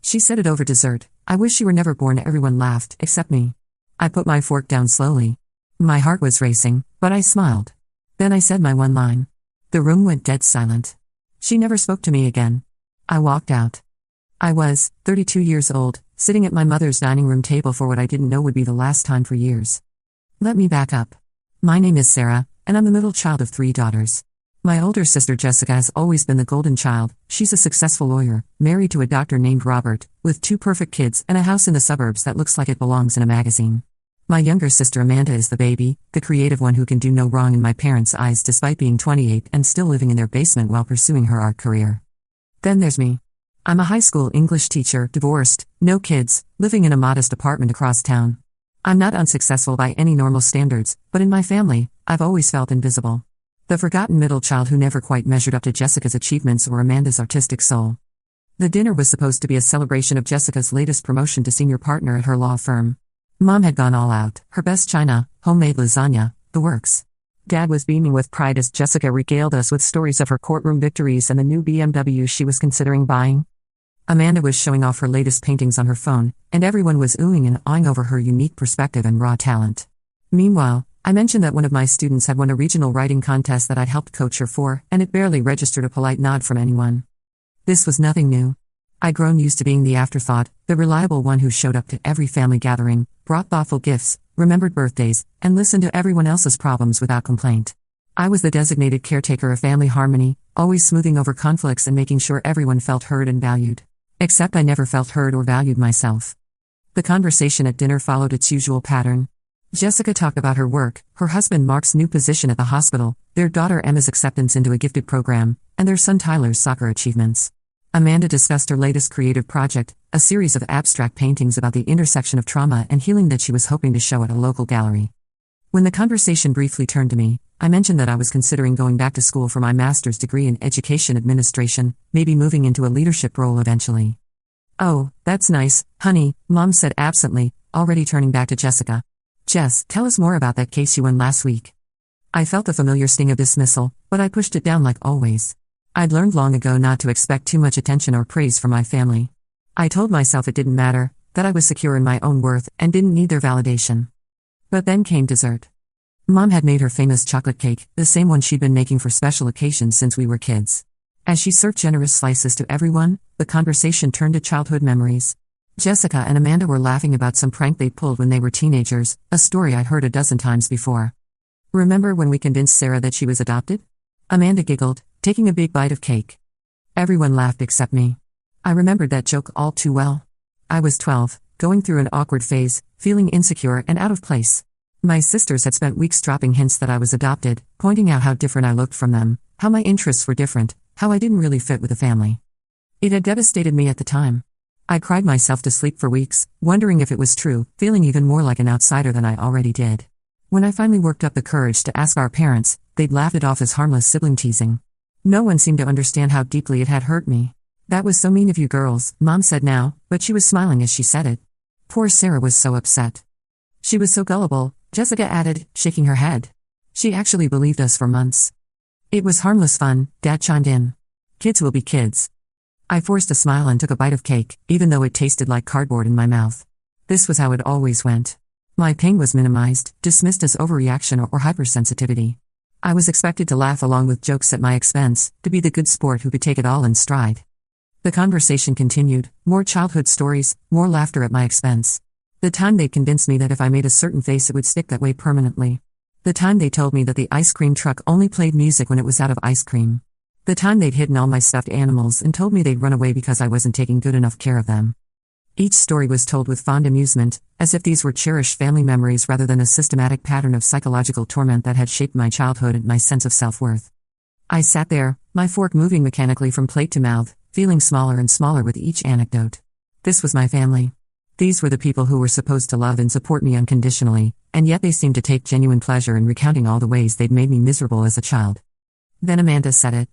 She said it over dessert. I wish you were never born. Everyone laughed, except me. I put my fork down slowly. My heart was racing, but I smiled. Then I said my one line. The room went dead silent. She never spoke to me again. I walked out. I was 32 years old, sitting at my mother's dining room table for what I didn't know would be the last time for years. Let me back up. My name is Sarah, and I'm the middle child of 3 daughters. My older sister Jessica has always been the golden child. She's a successful lawyer, married to a doctor named Robert, with 2 perfect kids and a house in the suburbs that looks like it belongs in a magazine. My younger sister Amanda is the baby, the creative one who can do no wrong in my parents' eyes despite being 28 and still living in their basement while pursuing her art career. Then there's me. I'm a high school English teacher, divorced, no kids, living in a modest apartment across town. I'm not unsuccessful by any normal standards, but in my family, I've always felt invisible. The forgotten middle child who never quite measured up to Jessica's achievements or Amanda's artistic soul. The dinner was supposed to be a celebration of Jessica's latest promotion to senior partner at her law firm. Mom had gone all out, her best china, homemade lasagna, the works. Dad was beaming with pride as Jessica regaled us with stories of her courtroom victories and the new BMW she was considering buying. Amanda was showing off her latest paintings on her phone, and everyone was oohing and awing over her unique perspective and raw talent. Meanwhile, I mentioned that one of my students had won a regional writing contest that I'd helped coach her for, and it barely registered a polite nod from anyone. This was nothing new. I'd grown used to being the afterthought, the reliable one who showed up to every family gathering, brought thoughtful gifts, remembered birthdays, and listened to everyone else's problems without complaint. I was the designated caretaker of family harmony, always smoothing over conflicts and making sure everyone felt heard and valued. Except I never felt heard or valued myself. The conversation at dinner followed its usual pattern. Jessica talked about her work, her husband Mark's new position at the hospital, their daughter Emma's acceptance into a gifted program, and their son Tyler's soccer achievements. Amanda discussed her latest creative project, a series of abstract paintings about the intersection of trauma and healing that she was hoping to show at a local gallery. When the conversation briefly turned to me, I mentioned that I was considering going back to school for my master's degree in education administration, maybe moving into a leadership role eventually. Oh, that's nice, honey, Mom said absently, already turning back to Jessica. Jess, tell us more about that case you won last week. I felt the familiar sting of dismissal, but I pushed it down like always. I'd learned long ago not to expect too much attention or praise from my family. I told myself it didn't matter, that I was secure in my own worth and didn't need their validation. But then came dessert. Mom had made her famous chocolate cake, the same one she'd been making for special occasions since we were kids. As she served generous slices to everyone, the conversation turned to childhood memories. Jessica and Amanda were laughing about some prank they'd pulled when they were teenagers, a story I'd heard a dozen times before. Remember when we convinced Sarah that she was adopted? Amanda giggled, taking a big bite of cake. Everyone laughed except me. I remembered that joke all too well. I was 12, going through an awkward phase, feeling insecure and out of place. My sisters had spent weeks dropping hints that I was adopted, pointing out how different I looked from them, how my interests were different, how I didn't really fit with the family. It had devastated me at the time. I cried myself to sleep for weeks, wondering if it was true, feeling even more like an outsider than I already did. When I finally worked up the courage to ask our parents, they'd laughed it off as harmless sibling teasing. No one seemed to understand how deeply it had hurt me. That was so mean of you girls, Mom said now, but she was smiling as she said it. Poor Sarah was so upset. She was so gullible, Jessica added, shaking her head. She actually believed us for months. It was harmless fun, Dad chimed in. Kids will be kids. I forced a smile and took a bite of cake, even though it tasted like cardboard in my mouth. This was how it always went. My pain was minimized, dismissed as overreaction or hypersensitivity. I was expected to laugh along with jokes at my expense, to be the good sport who could take it all in stride. The conversation continued, more childhood stories, more laughter at my expense. The time they'd convinced me that if I made a certain face it would stick that way permanently. The time they told me that the ice cream truck only played music when it was out of ice cream. The time they'd hidden all my stuffed animals and told me they'd run away because I wasn't taking good enough care of them. Each story was told with fond amusement, as if these were cherished family memories rather than a systematic pattern of psychological torment that had shaped my childhood and my sense of self-worth. I sat there, my fork moving mechanically from plate to mouth, feeling smaller and smaller with each anecdote. This was my family. These were the people who were supposed to love and support me unconditionally, and yet they seemed to take genuine pleasure in recounting all the ways they'd made me miserable as a child. Then Amanda said it.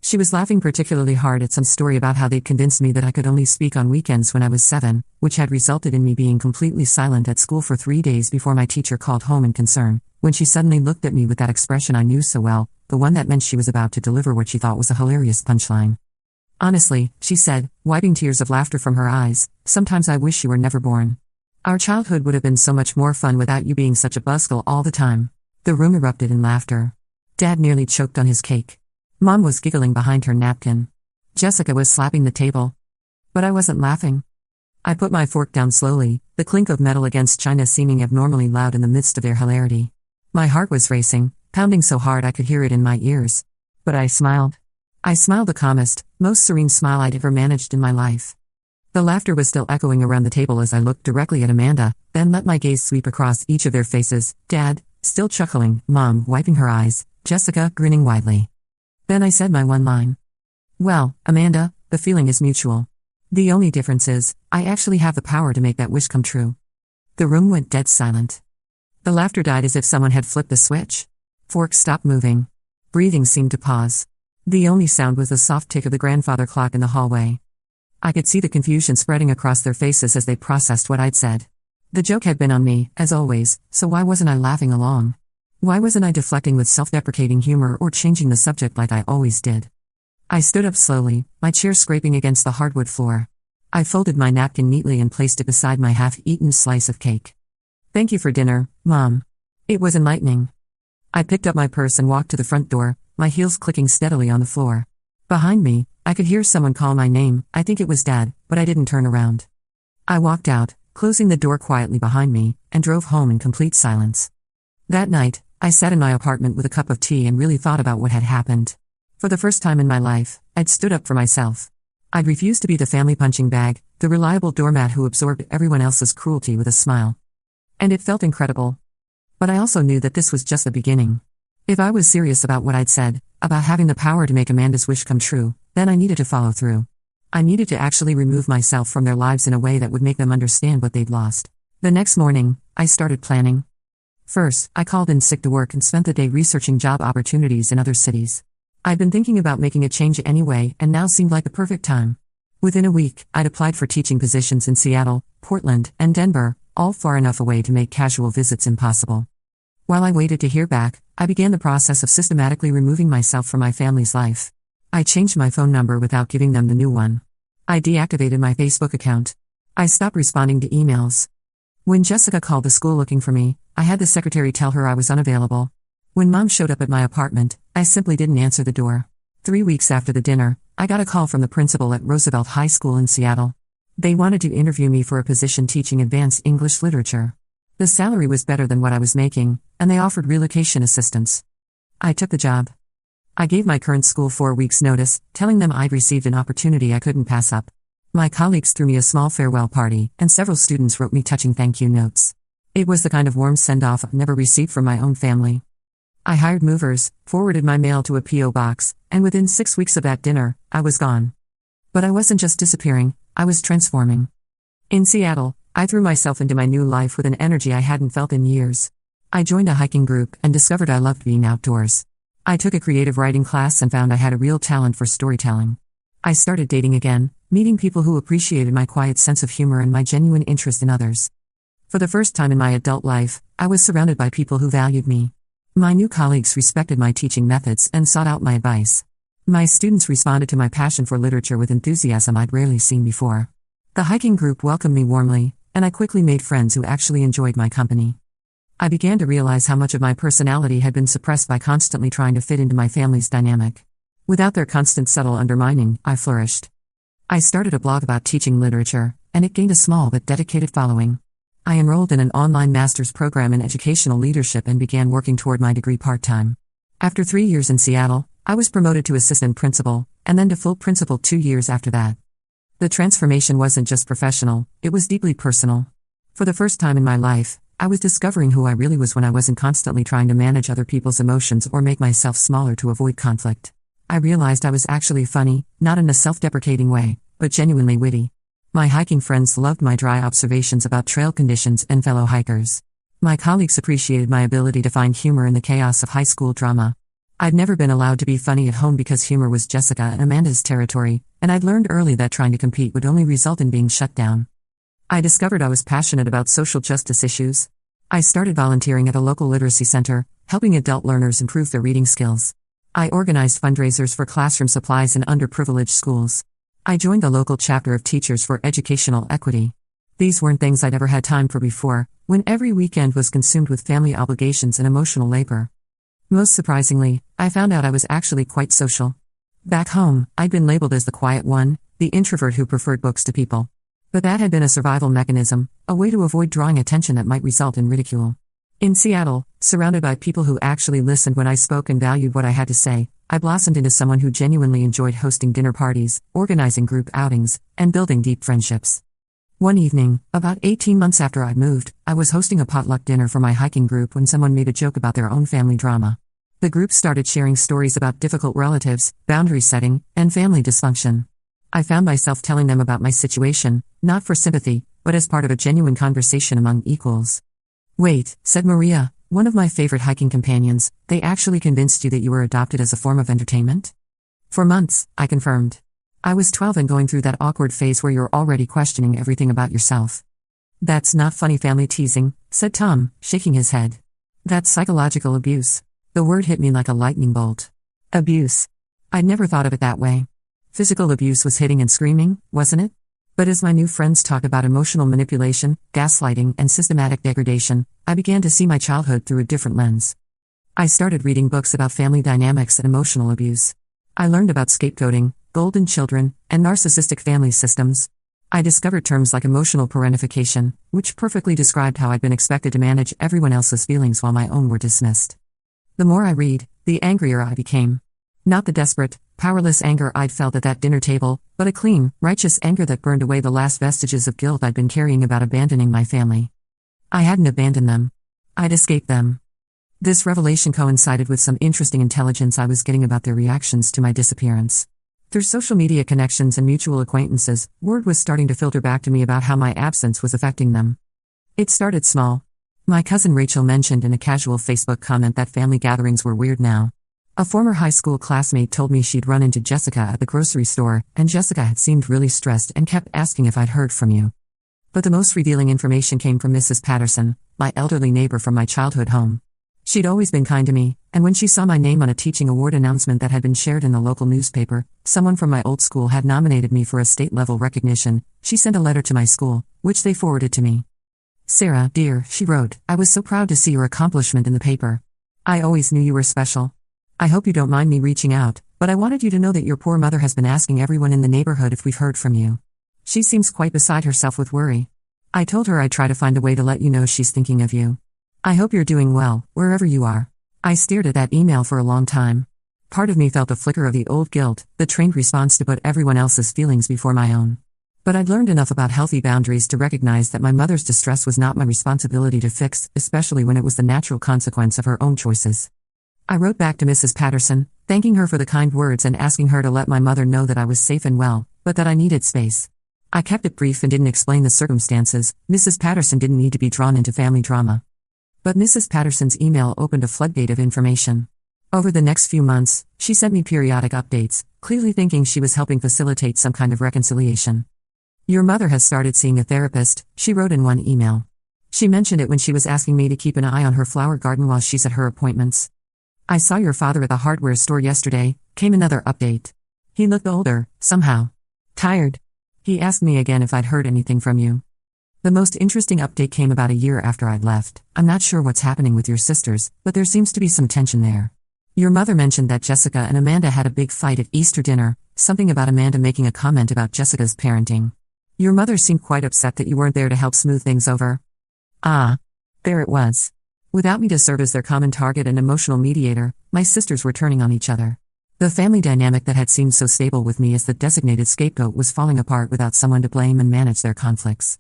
She was laughing particularly hard at some story about how they'd convinced me that I could only speak on weekends when I was 7, which had resulted in me being completely silent at school for 3 days before my teacher called home in concern, when she suddenly looked at me with that expression I knew so well, the one that meant she was about to deliver what she thought was a hilarious punchline. Honestly, she said, wiping tears of laughter from her eyes, sometimes I wish you were never born. Our childhood would have been so much more fun without you being such a buzzkill all the time. The room erupted in laughter. Dad nearly choked on his cake. Mom was giggling behind her napkin. Jessica was slapping the table. But I wasn't laughing. I put my fork down slowly, the clink of metal against china seeming abnormally loud in the midst of their hilarity. My heart was racing, pounding so hard I could hear it in my ears. But I smiled. I smiled the calmest, most serene smile I'd ever managed in my life. The laughter was still echoing around the table as I looked directly at Amanda, then let my gaze sweep across each of their faces, Dad, still chuckling, Mom, wiping her eyes, Jessica, grinning widely. Then I said my one line. Well, Amanda, the feeling is mutual. The only difference is, I actually have the power to make that wish come true. The room went dead silent. The laughter died as if someone had flipped the switch. Forks stopped moving. Breathing seemed to pause. The only sound was the soft tick of the grandfather clock in the hallway. I could see the confusion spreading across their faces as they processed what I'd said. The joke had been on me, as always, so why wasn't I laughing along? Why wasn't I deflecting with self-deprecating humor or changing the subject like I always did? I stood up slowly, my chair scraping against the hardwood floor. I folded my napkin neatly and placed it beside my half-eaten slice of cake. Thank you for dinner, Mom. It was enlightening. I picked up my purse and walked to the front door, my heels clicking steadily on the floor. Behind me, I could hear someone call my name, I think it was Dad, but I didn't turn around. I walked out, closing the door quietly behind me, and drove home in complete silence. That night, I sat in my apartment with a cup of tea and really thought about what had happened. For the first time in my life, I'd stood up for myself. I'd refused to be the family punching bag, the reliable doormat who absorbed everyone else's cruelty with a smile. And it felt incredible. But I also knew that this was just the beginning. If I was serious about what I'd said, about having the power to make Amanda's wish come true, then I needed to follow through. I needed to actually remove myself from their lives in a way that would make them understand what they'd lost. The next morning, I started planning. First, I called in sick to work and spent the day researching job opportunities in other cities. I'd been thinking about making a change anyway, and now seemed like the perfect time. Within a week, I'd applied for teaching positions in Seattle, Portland, and Denver, all far enough away to make casual visits impossible. While I waited to hear back, I began the process of systematically removing myself from my family's life. I changed my phone number without giving them the new one. I deactivated my Facebook account. I stopped responding to emails. When Jessica called the school looking for me, I had the secretary tell her I was unavailable. When Mom showed up at my apartment, I simply didn't answer the door. 3 weeks after the dinner, I got a call from the principal at Roosevelt High School in Seattle. They wanted to interview me for a position teaching advanced English literature. The salary was better than what I was making, and they offered relocation assistance. I took the job. I gave my current school 4 weeks' notice, telling them I'd received an opportunity I couldn't pass up. My colleagues threw me a small farewell party, and several students wrote me touching thank you notes. It was the kind of warm send-off I've never received from my own family. I hired movers, forwarded my mail to a P.O. box, and within 6 weeks of that dinner, I was gone. But I wasn't just disappearing, I was transforming. In Seattle, I threw myself into my new life with an energy I hadn't felt in years. I joined a hiking group and discovered I loved being outdoors. I took a creative writing class and found I had a real talent for storytelling. I started dating again, meeting people who appreciated my quiet sense of humor and my genuine interest in others. For the first time in my adult life, I was surrounded by people who valued me. My new colleagues respected my teaching methods and sought out my advice. My students responded to my passion for literature with enthusiasm I'd rarely seen before. The hiking group welcomed me warmly, and I quickly made friends who actually enjoyed my company. I began to realize how much of my personality had been suppressed by constantly trying to fit into my family's dynamic. Without their constant subtle undermining, I flourished. I started a blog about teaching literature, and it gained a small but dedicated following. I enrolled in an online master's program in educational leadership and began working toward my degree part-time. After 3 years in Seattle, I was promoted to assistant principal, and then to full principal 2 years after that. The transformation wasn't just professional, it was deeply personal. For the first time in my life, I was discovering who I really was when I wasn't constantly trying to manage other people's emotions or make myself smaller to avoid conflict. I realized I was actually funny, not in a self-deprecating way, but genuinely witty. My hiking friends loved my dry observations about trail conditions and fellow hikers. My colleagues appreciated my ability to find humor in the chaos of high school drama. I'd never been allowed to be funny at home because humor was Jessica and Amanda's territory, and I'd learned early that trying to compete would only result in being shut down. I discovered I was passionate about social justice issues. I started volunteering at a local literacy center, helping adult learners improve their reading skills. I organized fundraisers for classroom supplies in underprivileged schools. I joined the local chapter of Teachers for Educational Equity. These weren't things I'd ever had time for before, when every weekend was consumed with family obligations and emotional labor. Most surprisingly, I found out I was actually quite social. Back home, I'd been labeled as the quiet one, the introvert who preferred books to people. But that had been a survival mechanism, a way to avoid drawing attention that might result in ridicule. In Seattle, surrounded by people who actually listened when I spoke and valued what I had to say, I blossomed into someone who genuinely enjoyed hosting dinner parties, organizing group outings, and building deep friendships. One evening, about 18 months after I'd moved, I was hosting a potluck dinner for my hiking group when someone made a joke about their own family drama. The group started sharing stories about difficult relatives, boundary setting, and family dysfunction. I found myself telling them about my situation, not for sympathy, but as part of a genuine conversation among equals. "Wait," said Maria, one of my favorite hiking companions, "they actually convinced you that you were adopted as a form of entertainment?" "For months," I confirmed. "I was 12 and going through that awkward phase where you're already questioning everything about yourself." "That's not funny family teasing," said Tom, shaking his head. "That's psychological abuse." The word hit me like a lightning bolt. Abuse. I'd never thought of it that way. Physical abuse was hitting and screaming, wasn't it? But as my new friends talked about emotional manipulation, gaslighting, and systematic degradation, I began to see my childhood through a different lens. I started reading books about family dynamics and emotional abuse. I learned about scapegoating, golden children, and narcissistic family systems. I discovered terms like emotional parentification, which perfectly described how I'd been expected to manage everyone else's feelings while my own were dismissed. The more I read, the angrier I became. Not the desperate, powerless anger I'd felt at that dinner table, but a clean, righteous anger that burned away the last vestiges of guilt I'd been carrying about abandoning my family. I hadn't abandoned them. I'd escaped them. This revelation coincided with some interesting intelligence I was getting about their reactions to my disappearance. Through social media connections and mutual acquaintances, word was starting to filter back to me about how my absence was affecting them. It started small. My cousin Rachel mentioned in a casual Facebook comment that family gatherings were weird now. A former high school classmate told me she'd run into Jessica at the grocery store, and Jessica had seemed really stressed and kept asking if I'd heard from you. But the most revealing information came from Mrs. Patterson, my elderly neighbor from my childhood home. She'd always been kind to me, and when she saw my name on a teaching award announcement that had been shared in the local newspaper, someone from my old school had nominated me for a state-level recognition, she sent a letter to my school, which they forwarded to me. "Sarah, dear," she wrote, "I was so proud to see your accomplishment in the paper. I always knew you were special. I hope you don't mind me reaching out, but I wanted you to know that your poor mother has been asking everyone in the neighborhood if we've heard from you. She seems quite beside herself with worry. I told her I'd try to find a way to let you know she's thinking of you. I hope you're doing well, wherever you are." I stared at that email for a long time. Part of me felt a flicker of the old guilt, the trained response to put everyone else's feelings before my own. But I'd learned enough about healthy boundaries to recognize that my mother's distress was not my responsibility to fix, especially when it was the natural consequence of her own choices. I wrote back to Mrs. Patterson, thanking her for the kind words and asking her to let my mother know that I was safe and well, but that I needed space. I kept it brief and didn't explain the circumstances. Mrs. Patterson didn't need to be drawn into family drama. But Mrs. Patterson's email opened a floodgate of information. Over the next few months, she sent me periodic updates, clearly thinking she was helping facilitate some kind of reconciliation. "Your mother has started seeing a therapist," she wrote in one email. "She mentioned it when she was asking me to keep an eye on her flower garden while she's at her appointments. I saw your father at the hardware store yesterday," came another update. "He looked older, somehow. Tired. He asked me again if I'd heard anything from you." The most interesting update came about a year after I'd left. "I'm not sure what's happening with your sisters, but there seems to be some tension there. Your mother mentioned that Jessica and Amanda had a big fight at Easter dinner, something about Amanda making a comment about Jessica's parenting. Your mother seemed quite upset that you weren't there to help smooth things over." Ah. There it was. Without me to serve as their common target and emotional mediator, my sisters were turning on each other. The family dynamic that had seemed so stable with me as the designated scapegoat was falling apart without someone to blame and manage their conflicts.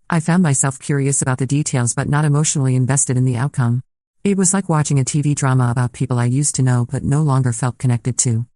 I found myself curious about the details but not emotionally invested in the outcome. It was like watching a TV drama about people I used to know but no longer felt connected to.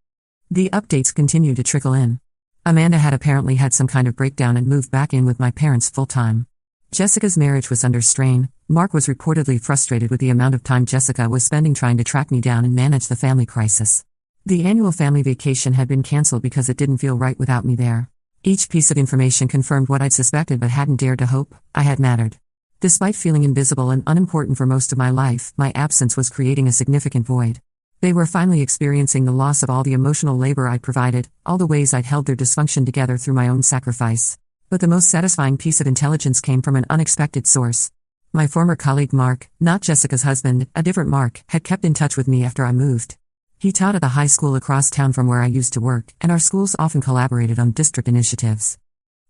The updates continued to trickle in. Amanda had apparently had some kind of breakdown and moved back in with my parents full-time. Jessica's marriage was under strain. Mark was reportedly frustrated with the amount of time Jessica was spending trying to track me down and manage the family crisis. The annual family vacation had been canceled because it didn't feel right without me there. Each piece of information confirmed what I'd suspected but hadn't dared to hope: I had mattered. Despite feeling invisible and unimportant for most of my life, my absence was creating a significant void. They were finally experiencing the loss of all the emotional labor I'd provided, all the ways I'd held their dysfunction together through my own sacrifice. But the most satisfying piece of intelligence came from an unexpected source. My former colleague Mark, not Jessica's husband, a different Mark, had kept in touch with me after I moved. He taught at the high school across town from where I used to work, and our schools often collaborated on district initiatives.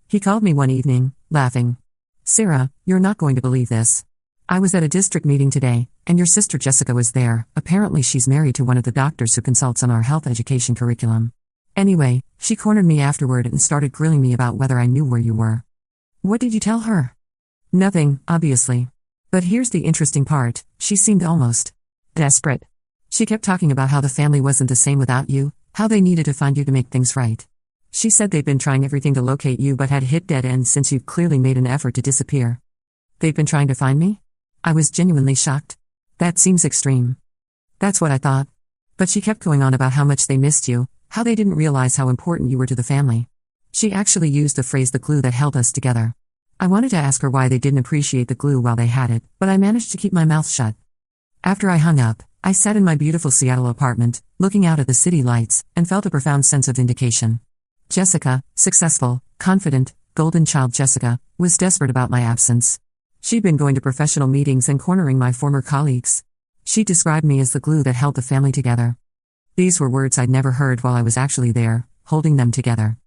He called me one evening, laughing. "Sarah, you're not going to believe this. I was at a district meeting today, and your sister Jessica was there. Apparently she's married to one of the doctors who consults on our health education curriculum. Anyway, she cornered me afterward and started grilling me about whether I knew where you were." "What did you tell her?" "Nothing, obviously. But here's the interesting part, she seemed almost desperate. She kept talking about how the family wasn't the same without you, how they needed to find you to make things right. She said they'd been trying everything to locate you but had hit dead ends since you've clearly made an effort to disappear." "They've been trying to find me?" I was genuinely shocked. "That seems extreme." "That's what I thought. But she kept going on about how much they missed you, how they didn't realize how important you were to the family. She actually used the phrase the glue that held us together. I wanted to ask her why they didn't appreciate the glue while they had it, but I managed to keep my mouth shut. After I hung up, I sat in my beautiful Seattle apartment, looking out at the city lights, and felt a profound sense of vindication. Jessica, successful, confident, golden child Jessica, was desperate about my absence. She'd been going to professional meetings and cornering my former colleagues. She described me as the glue that held the family together. These were words I'd never heard while I was actually there, holding them together.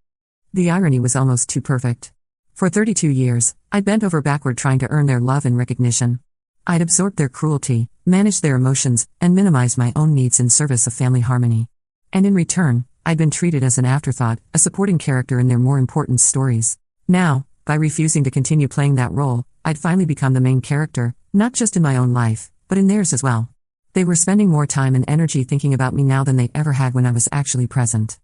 The irony was almost too perfect. For 32 years, I'd bent over backward trying to earn their love and recognition. I'd absorbed their cruelty, managed their emotions, and minimized my own needs in service of family harmony. And in return, I'd been treated as an afterthought, a supporting character in their more important stories. Now, by refusing to continue playing that role, I'd finally become the main character, not just in my own life, but in theirs as well. They were spending more time and energy thinking about me now than they ever had when I was actually present.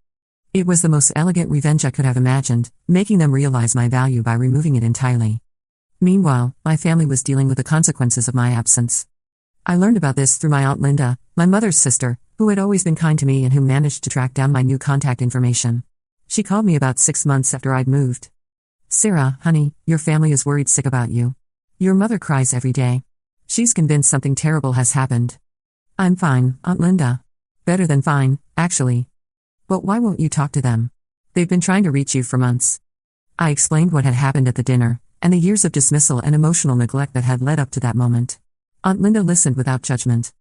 It was the most elegant revenge I could have imagined, making them realize my value by removing it entirely. Meanwhile, my family was dealing with the consequences of my absence. I learned about this through my Aunt Linda, my mother's sister, who had always been kind to me and who managed to track down my new contact information. She called me about 6 months after I'd moved. "Sarah, honey, your family is worried sick about you. Your mother cries every day. She's convinced something terrible has happened." "I'm fine, Aunt Linda. Better than fine, actually." "But why won't you talk to them? They've been trying to reach you for months." I explained what had happened at the dinner, and the years of dismissal and emotional neglect that had led up to that moment. Aunt Linda listened without judgment.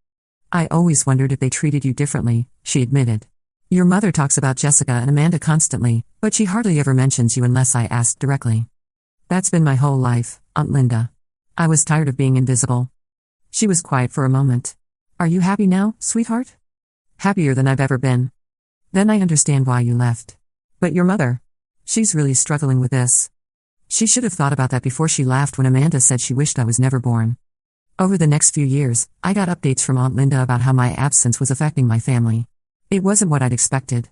"I always wondered if they treated you differently," she admitted. "Your mother talks about Jessica and Amanda constantly, but she hardly ever mentions you unless I ask directly." "That's been my whole life, Aunt Linda. I was tired of being invisible." She was quiet for a moment. "Are you happy now, sweetheart?" "Happier than I've ever been." "Then I understand why you left. But your mother? She's really struggling with this." She should have thought about that before she laughed when Amanda said she wished I was never born. Over the next few years, I got updates from Aunt Linda about how my absence was affecting my family. It wasn't what I'd expected.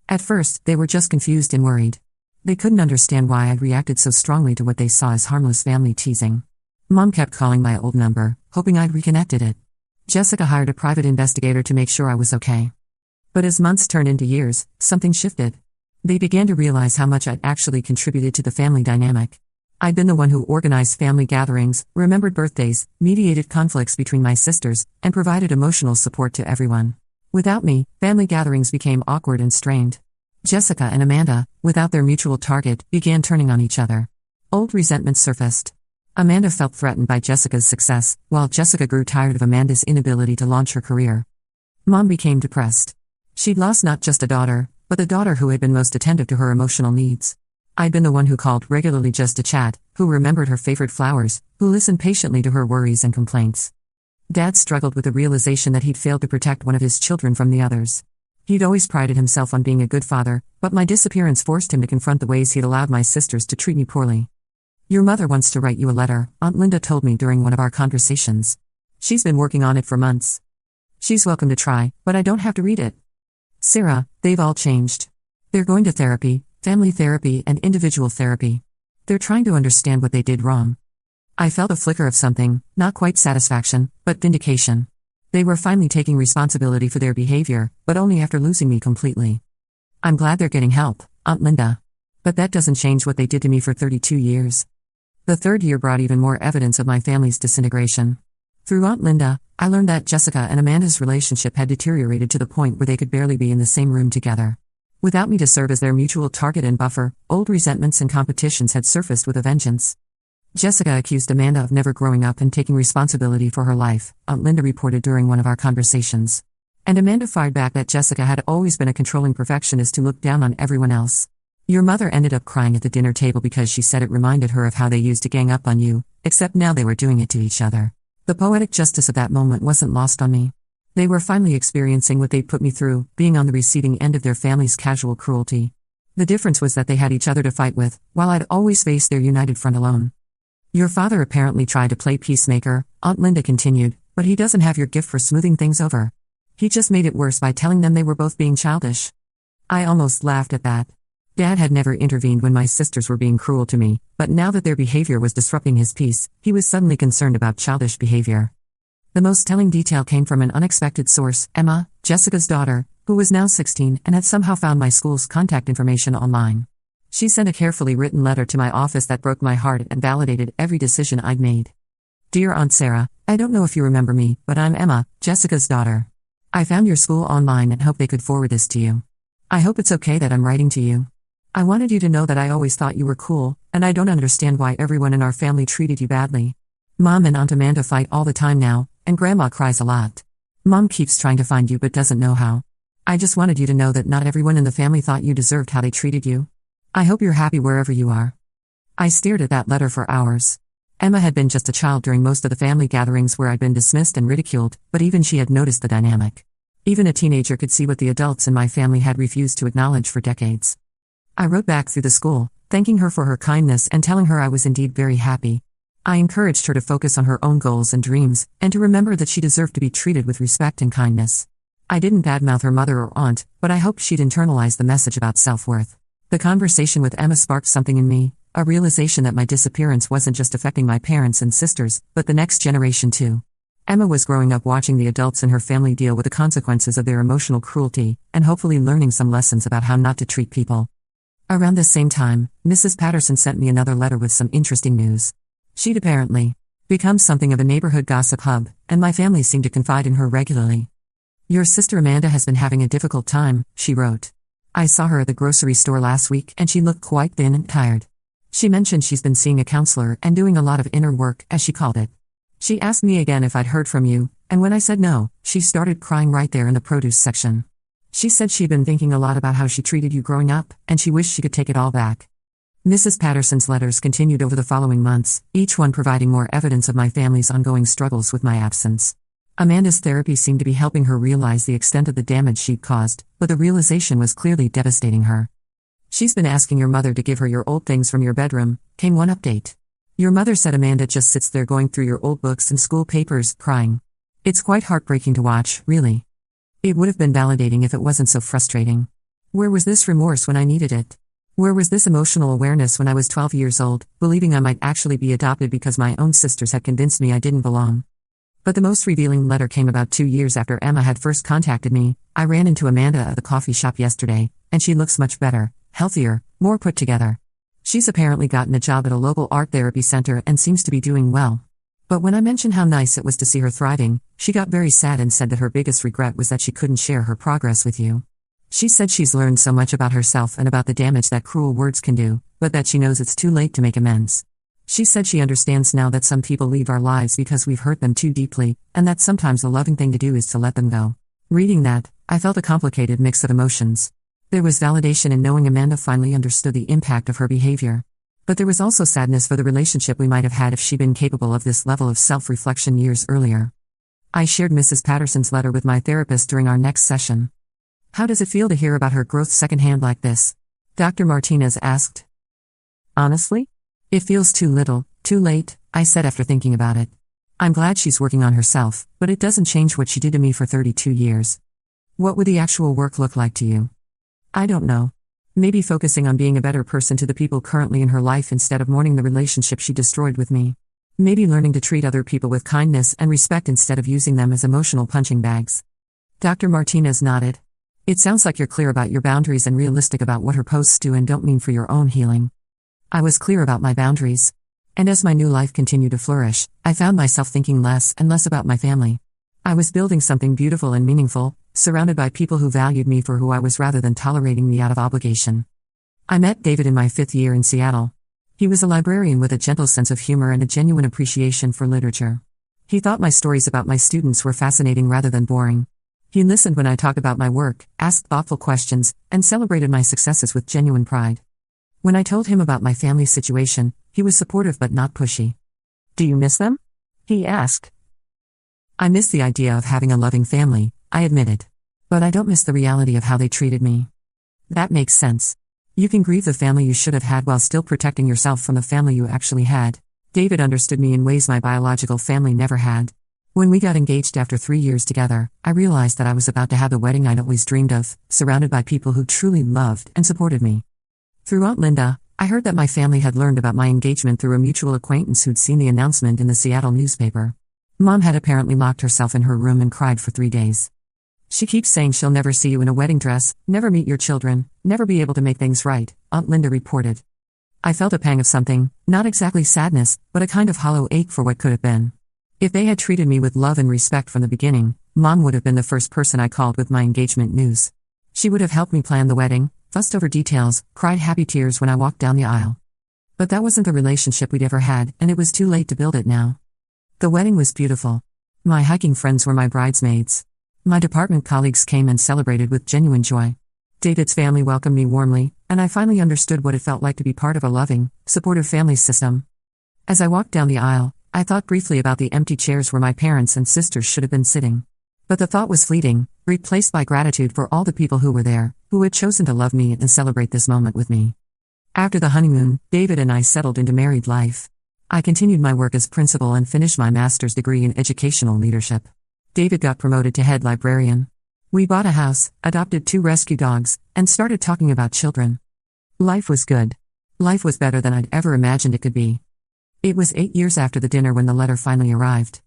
At first, they were just confused and worried. They couldn't understand why I'd reacted so strongly to what they saw as harmless family teasing. Mom kept calling my old number, hoping I'd reconnected it. Jessica hired a private investigator to make sure I was okay. But as months turned into years, something shifted. They began to realize how much I'd actually contributed to the family dynamic. I'd been the one who organized family gatherings, remembered birthdays, mediated conflicts between my sisters, and provided emotional support to everyone. Without me, family gatherings became awkward and strained. Jessica and Amanda, without their mutual target, began turning on each other. Old resentment surfaced. Amanda felt threatened by Jessica's success, while Jessica grew tired of Amanda's inability to launch her career. Mom became depressed. She'd lost not just a daughter, but the daughter who had been most attentive to her emotional needs. I'd been the one who called regularly just to chat, who remembered her favorite flowers, who listened patiently to her worries and complaints. Dad struggled with the realization that he'd failed to protect one of his children from the others. He'd always prided himself on being a good father, but my disappearance forced him to confront the ways he'd allowed my sisters to treat me poorly. "Your mother wants to write you a letter," Aunt Linda told me during one of our conversations. "She's been working on it for months. She's welcome to try, but I don't have to read it." "Sarah, they've all changed. They're going to therapy, family therapy and individual therapy. They're trying to understand what they did wrong." I felt a flicker of something, not quite satisfaction, but vindication. They were finally taking responsibility for their behavior, but only after losing me completely. "I'm glad they're getting help, Aunt Linda. But that doesn't change what they did to me for 32 years. The third year brought even more evidence of my family's disintegration. Through Aunt Linda, I learned that Jessica and Amanda's relationship had deteriorated to the point where they could barely be in the same room together. Without me to serve as their mutual target and buffer, old resentments and competitions had surfaced with a vengeance. Jessica accused Amanda of never growing up and taking responsibility for her life, Aunt Linda reported during one of our conversations. And Amanda fired back that Jessica had always been a controlling perfectionist who looked down on everyone else. Your mother ended up crying at the dinner table because she said it reminded her of how they used to gang up on you, except now they were doing it to each other. The poetic justice of that moment wasn't lost on me. They were finally experiencing what they'd put me through, being on the receiving end of their family's casual cruelty. The difference was that they had each other to fight with, while I'd always faced their united front alone. Your father apparently tried to play peacemaker, Aunt Linda continued, but he doesn't have your gift for smoothing things over. He just made it worse by telling them they were both being childish. I almost laughed at that. Dad had never intervened when my sisters were being cruel to me, but now that their behavior was disrupting his peace, he was suddenly concerned about childish behavior. The most telling detail came from an unexpected source, Emma, Jessica's daughter, who was now 16 and had somehow found my school's contact information online. She sent a carefully written letter to my office that broke my heart and validated every decision I'd made. Dear Aunt Sarah, I don't know if you remember me, but I'm Emma, Jessica's daughter. I found your school online and hope they could forward this to you. I hope it's okay that I'm writing to you. I wanted you to know that I always thought you were cool, and I don't understand why everyone in our family treated you badly. Mom and Aunt Amanda fight all the time now, and Grandma cries a lot. Mom keeps trying to find you but doesn't know how. I just wanted you to know that not everyone in the family thought you deserved how they treated you. I hope you're happy wherever you are. I stared at that letter for hours. Emma had been just a child during most of the family gatherings where I'd been dismissed and ridiculed, but even she had noticed the dynamic. Even a teenager could see what the adults in my family had refused to acknowledge for decades. I wrote back through the school, thanking her for her kindness and telling her I was indeed very happy. I encouraged her to focus on her own goals and dreams, and to remember that she deserved to be treated with respect and kindness. I didn't badmouth her mother or aunt, but I hoped she'd internalize the message about self-worth. The conversation with Emma sparked something in me, a realization that my disappearance wasn't just affecting my parents and sisters, but the next generation too. Emma was growing up watching the adults in her family deal with the consequences of their emotional cruelty, and hopefully learning some lessons about how not to treat people. Around the same time, Mrs. Patterson sent me another letter with some interesting news. She'd apparently become something of a neighborhood gossip hub, and my family seemed to confide in her regularly. Your sister Amanda has been having a difficult time, she wrote. I saw her at the grocery store last week and she looked quite thin and tired. She mentioned she's been seeing a counselor and doing a lot of inner work, as she called it. She asked me again if I'd heard from you, and when I said no, she started crying right there in the produce section. She said she'd been thinking a lot about how she treated you growing up, and she wished she could take it all back. Mrs. Patterson's letters continued over the following months, each one providing more evidence of my family's ongoing struggles with my absence. Amanda's therapy seemed to be helping her realize the extent of the damage she'd caused, but the realization was clearly devastating her. She's been asking your mother to give her your old things from your bedroom, came one update. Your mother said Amanda just sits there going through your old books and school papers, crying. It's quite heartbreaking to watch, really. It would have been validating if it wasn't so frustrating. Where was this remorse when I needed it? Where was this emotional awareness when I was 12 years old, believing I might actually be adopted because my own sisters had convinced me I didn't belong? But the most revealing letter came about 2 years after Emma had first contacted me. I ran into Amanda at the coffee shop yesterday, and she looks much better, healthier, more put together. She's apparently gotten a job at a local art therapy center and seems to be doing well. But when I mentioned how nice it was to see her thriving, she got very sad and said that her biggest regret was that she couldn't share her progress with you. She said she's learned so much about herself and about the damage that cruel words can do, but that she knows it's too late to make amends. She said she understands now that some people leave our lives because we've hurt them too deeply, and that sometimes the loving thing to do is to let them go. Reading that, I felt a complicated mix of emotions. There was validation in knowing Amanda finally understood the impact of her behavior. But there was also sadness for the relationship we might have had if she'd been capable of this level of self-reflection years earlier. I shared Mrs. Patterson's letter with my therapist during our next session. How does it feel to hear about her growth secondhand like this? Dr. Martinez asked. Honestly? It feels too little, too late, I said after thinking about it. I'm glad she's working on herself, but it doesn't change what she did to me for 32 years. What would the actual work look like to you? I don't know. Maybe focusing on being a better person to the people currently in her life instead of mourning the relationship she destroyed with me. Maybe learning to treat other people with kindness and respect instead of using them as emotional punching bags. Dr. Martinez nodded. It sounds like you're clear about your boundaries and realistic about what her posts do and don't mean for your own healing. I was clear about my boundaries. And as my new life continued to flourish, I found myself thinking less and less about my family. I was building something beautiful and meaningful, surrounded by people who valued me for who I was rather than tolerating me out of obligation. I met David in my 5th year in Seattle. He was a librarian with a gentle sense of humor and a genuine appreciation for literature. He thought my stories about my students were fascinating rather than boring. He listened when I talked about my work, asked thoughtful questions, and celebrated my successes with genuine pride. When I told him about my family situation, he was supportive but not pushy. "Do you miss them?" he asked. "I miss the idea of having a loving family," I admitted. "But I don't miss the reality of how they treated me." "That makes sense. You can grieve the family you should have had while still protecting yourself from the family you actually had." David understood me in ways my biological family never had. When we got engaged after 3 years together, I realized that I was about to have the wedding I'd always dreamed of, surrounded by people who truly loved and supported me. Through Aunt Linda, I heard that my family had learned about my engagement through a mutual acquaintance who'd seen the announcement in the Seattle newspaper. Mom had apparently locked herself in her room and cried for 3 days. "She keeps saying she'll never see you in a wedding dress, never meet your children, never be able to make things right," Aunt Linda reported. I felt a pang of something, not exactly sadness, but a kind of hollow ache for what could have been. If they had treated me with love and respect from the beginning, Mom would have been the first person I called with my engagement news. She would have helped me plan the wedding, fussed over details, cried happy tears when I walked down the aisle. But that wasn't the relationship we'd ever had, and it was too late to build it now. The wedding was beautiful. My hiking friends were my bridesmaids. My department colleagues came and celebrated with genuine joy. David's family welcomed me warmly, and I finally understood what it felt like to be part of a loving, supportive family system. As I walked down the aisle, I thought briefly about the empty chairs where my parents and sisters should have been sitting. But the thought was fleeting, replaced by gratitude for all the people who were there, who had chosen to love me and celebrate this moment with me. After the honeymoon, David and I settled into married life. I continued my work as principal and finished my master's degree in educational leadership. David got promoted to head librarian. We bought a house, adopted 2 rescue dogs, and started talking about children. Life was good. Life was better than I'd ever imagined it could be. It was 8 years after the dinner when the letter finally arrived.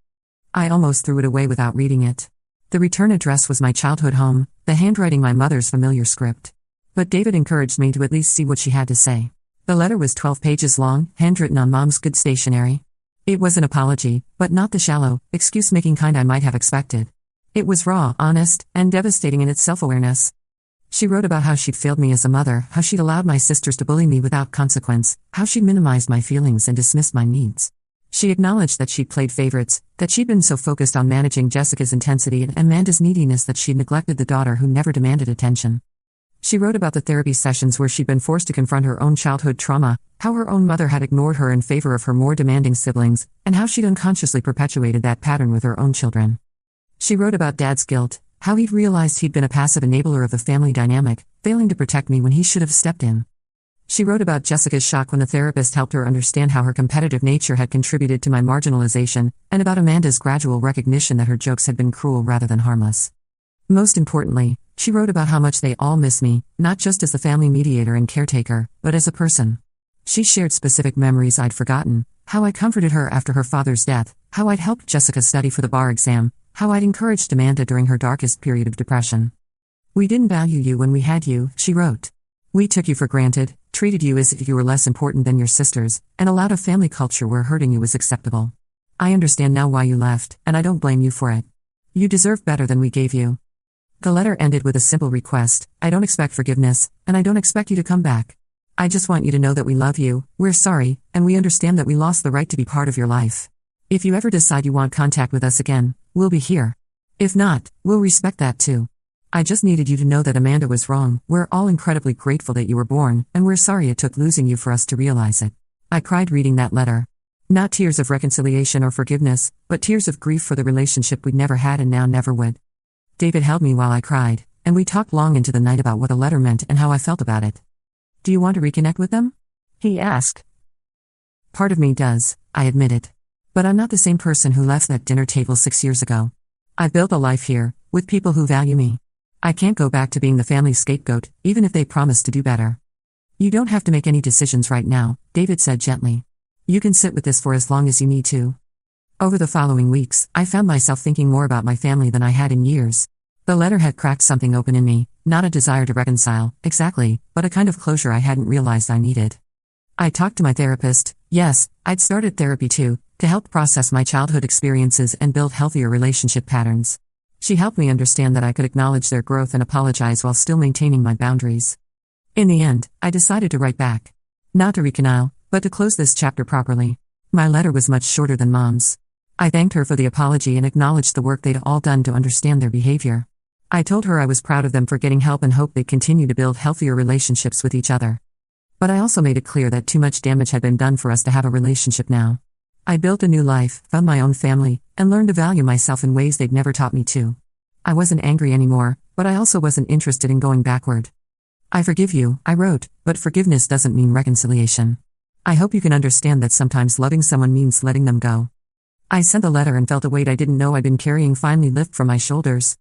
I almost threw it away without reading it. The return address was my childhood home, the handwriting my mother's familiar script. But David encouraged me to at least see what she had to say. The letter was 12 pages long, handwritten on Mom's good stationery. It was an apology, but not the shallow, excuse-making kind I might have expected. It was raw, honest, and devastating in its self-awareness. She wrote about how she'd failed me as a mother, how she'd allowed my sisters to bully me without consequence, how she'd minimized my feelings and dismissed my needs. She acknowledged that she'd played favorites, that she'd been so focused on managing Jessica's intensity and Amanda's neediness that she'd neglected the daughter who never demanded attention. She wrote about the therapy sessions where she'd been forced to confront her own childhood trauma, how her own mother had ignored her in favor of her more demanding siblings, and how she'd unconsciously perpetuated that pattern with her own children. She wrote about Dad's guilt, how he'd realized he'd been a passive enabler of the family dynamic, failing to protect me when he should have stepped in. She wrote about Jessica's shock when the therapist helped her understand how her competitive nature had contributed to my marginalization, and about Amanda's gradual recognition that her jokes had been cruel rather than harmless. Most importantly, she wrote about how much they all miss me, not just as the family mediator and caretaker, but as a person. She shared specific memories I'd forgotten, how I comforted her after her father's death, how I'd helped Jessica study for the bar exam, how I'd encouraged Amanda during her darkest period of depression. "We didn't value you when we had you," she wrote. "We took you for granted, treated you as if you were less important than your sisters, and allowed a family culture where hurting you was acceptable. I understand now why you left, and I don't blame you for it. You deserve better than we gave you." The letter ended with a simple request: "I don't expect forgiveness, and I don't expect you to come back. I just want you to know that we love you, we're sorry, and we understand that we lost the right to be part of your life. If you ever decide you want contact with us again, we'll be here. If not, we'll respect that too. I just needed you to know that Amanda was wrong. We're all incredibly grateful that you were born, and we're sorry it took losing you for us to realize it." I cried reading that letter. Not tears of reconciliation or forgiveness, but tears of grief for the relationship we'd never had and now never would. David held me while I cried, and we talked long into the night about what the letter meant and how I felt about it. "Do you want to reconnect with them?" he asked. "Part of me does," I admitted. "But I'm not the same person who left that dinner table 6 years ago. I've built a life here, with people who value me. I can't go back to being the family scapegoat, even if they promise to do better." "You don't have to make any decisions right now," David said gently. "You can sit with this for as long as you need to." Over the following weeks, I found myself thinking more about my family than I had in years. The letter had cracked something open in me, not a desire to reconcile, exactly, but a kind of closure I hadn't realized I needed. I talked to my therapist. Yes, I'd started therapy too, to help process my childhood experiences and build healthier relationship patterns. She helped me understand that I could acknowledge their growth and apologize while still maintaining my boundaries. In the end, I decided to write back. Not to reconcile, but to close this chapter properly. My letter was much shorter than Mom's. I thanked her for the apology and acknowledged the work they'd all done to understand their behavior. I told her I was proud of them for getting help and hoped they'd continue to build healthier relationships with each other. But I also made it clear that too much damage had been done for us to have a relationship now. I built a new life, found my own family, and learned to value myself in ways they'd never taught me to. I wasn't angry anymore, but I also wasn't interested in going backward. I forgive you, I wrote, but forgiveness doesn't mean reconciliation. I hope you can understand that sometimes loving someone means letting them go. I sent the letter and felt a weight I didn't know I'd been carrying finally lift from my shoulders.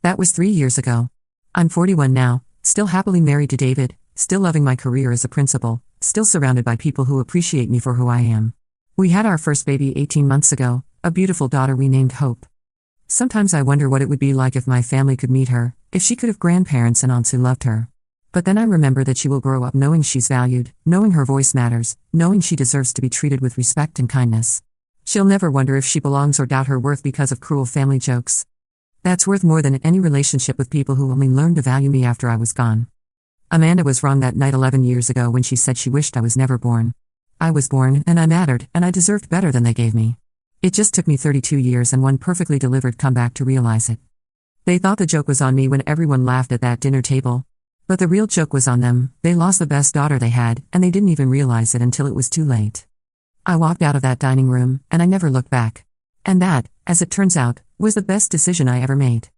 That was 3 years ago. I'm 41 now, still happily married to David, still loving my career as a principal, still surrounded by people who appreciate me for who I am. We had our first baby 18 months ago, a beautiful daughter we named Hope. Sometimes I wonder what it would be like if my family could meet her, if she could have grandparents and aunts who loved her. But then I remember that she will grow up knowing she's valued, knowing her voice matters, knowing she deserves to be treated with respect and kindness. She'll never wonder if she belongs or doubt her worth because of cruel family jokes. That's worth more than any relationship with people who only learned to value me after I was gone. Amanda was wrong that night 11 years ago when she said she wished I was never born. I was born, and I mattered, and I deserved better than they gave me. It just took me 32 years and one perfectly delivered comeback to realize it. They thought the joke was on me when everyone laughed at that dinner table. But the real joke was on them. They lost the best daughter they had, and they didn't even realize it until it was too late. I walked out of that dining room, and I never looked back. And that, as it turns out, was the best decision I ever made.